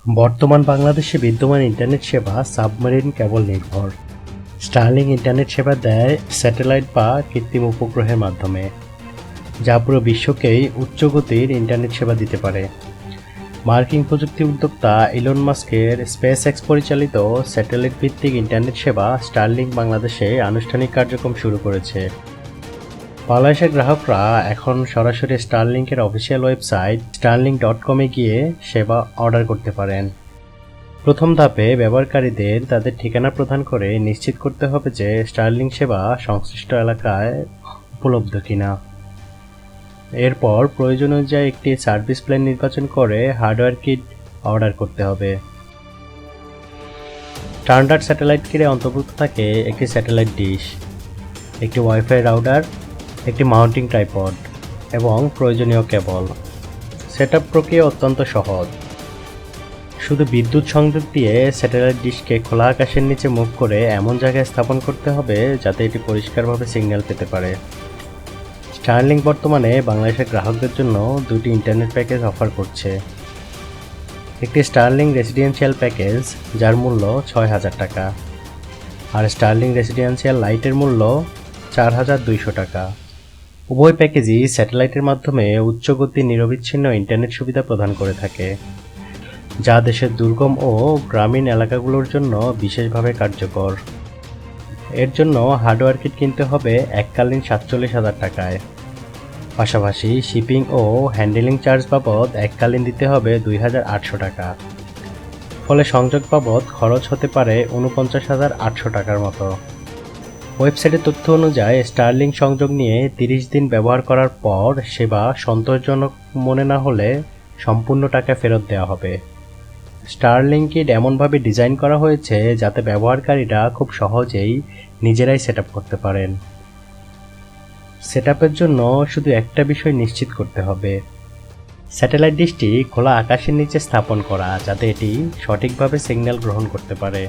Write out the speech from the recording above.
বর্তমান বাংলাদেশে বিদ্যমান ইন্টারনেট সেবা সাবমেরিন কেবল নির্ভর। স্টারলিংক ইন্টারনেট সেবা দেয় স্যাটেলাইট বা কৃত্রিম উপগ্রহের মাধ্যমে, যা পুরো বিশ্বকেই উচ্চ গতির ইন্টারনেট সেবা দিতে পারে। মার্কিন প্রযুক্তি উদ্যোক্তা ইলন মাস্কের স্পেস এক্স পরিচালিত স্যাটেলাইট ভিত্তিক ইন্টারনেট সেবা স্টারলিংক বাংলাদেশে আনুষ্ঠানিক কার্যক্রম শুরু করেছে। বাংলাদেশের গ্রাহকরা এখন সরাসরি স্টারলিংকের অফিসিয়াল ওয়েবসাইট starlink.com গিয়ে সেবা অর্ডার করতে পারেন। প্রথম ধাপে ব্যবহারকারীদের তাদের ঠিকানা প্রদান করে নিশ্চিত করতে হবে যে স্টারলিংক সেবা সংশ্লিষ্ট এলাকায় উপলব্ধ কিনা। এরপর প্রয়োজন অনুযায়ী একটি সার্ভিস প্ল্যান নির্বাচন করে হার্ডওয়্যার কিট অর্ডার করতে হবে। স্ট্যান্ডার্ড স্যাটেলাইট কিটে অন্তর্ভুক্ত থাকে একটি স্যাটেলাইট ডিশ, একটি ওয়াইফাই রাউটার, একটি মাউন্টিং ট্রাইপড এবং প্রয়োজনীয় কেবল। সেটআপ প্রক্রিয়া অত্যন্ত সহজ। শুধু বিদ্যুৎ সংযোগ দিয়ে স্যাটেলাইট ডিশকে খোলা আকাশের নিচে মুভ করে এমন জায়গায় স্থাপন করতে হবে যাতে এটি পরিষ্কারভাবে সিগন্যাল পেতে পারে। স্টারলিংক বর্তমানে বাংলাদেশের গ্রাহকদের জন্য দুটি ইন্টারনেট প্যাকেজ অফার করছে। একটি স্টারলিংক রেসিডেন্সিয়াল প্যাকেজ যার মূল্য ৬,০০০ টাকা, আর স্টারলিংক রেসিডেন্সিয়াল লাইটের মূল্য ৪,২০০ টাকা। উভয় প্যাকেজই স্যাটেলাইটের মাধ্যমে উচ্চ গতির নিরবিচ্ছিন্ন ইন্টারনেট সুবিধা প্রদান করে থাকে, যা দেশের দুর্গম ও গ্রামীণ এলাকাগুলোর জন্য বিশেষভাবে কার্যকর। এর জন্য হার্ডওয়্যার কিট কিনতে হবে এককালীন ৪৭,০০০ টাকায়। পাশাপাশি শিপিং ও হ্যান্ডেলিং চার্জ বাবদ এককালীন দিতে হবে ২,৮০০ টাকা। ফলে সংযোগ বাবদ খরচ হতে পারে ৪৯,৮০০ টাকার মতো। ওয়েবসাইটের তথ্য অনুযায়ী স্টারলিংক সংযোগ নিয়ে ৩০ দিন ব্যবহার করার পর সেবা সন্তোষজনক মনে না হলে সম্পূর্ণ টাকা ফেরত দেওয়া হবে। স্টারলিংক কিট এমনভাবে ডিজাইন করা হয়েছে যাতে ব্যবহারকারীরা খুব সহজেই নিজেরাই সেটআপ করতে পারেন। সেটআপের জন্য শুধু একটা বিষয় নিশ্চিত করতে হবে, স্যাটেলাইট ডিশটি খোলা আকাশের নিচে স্থাপন করা যাতে এটি সঠিকভাবে সিগন্যাল গ্রহণ করতে পারে।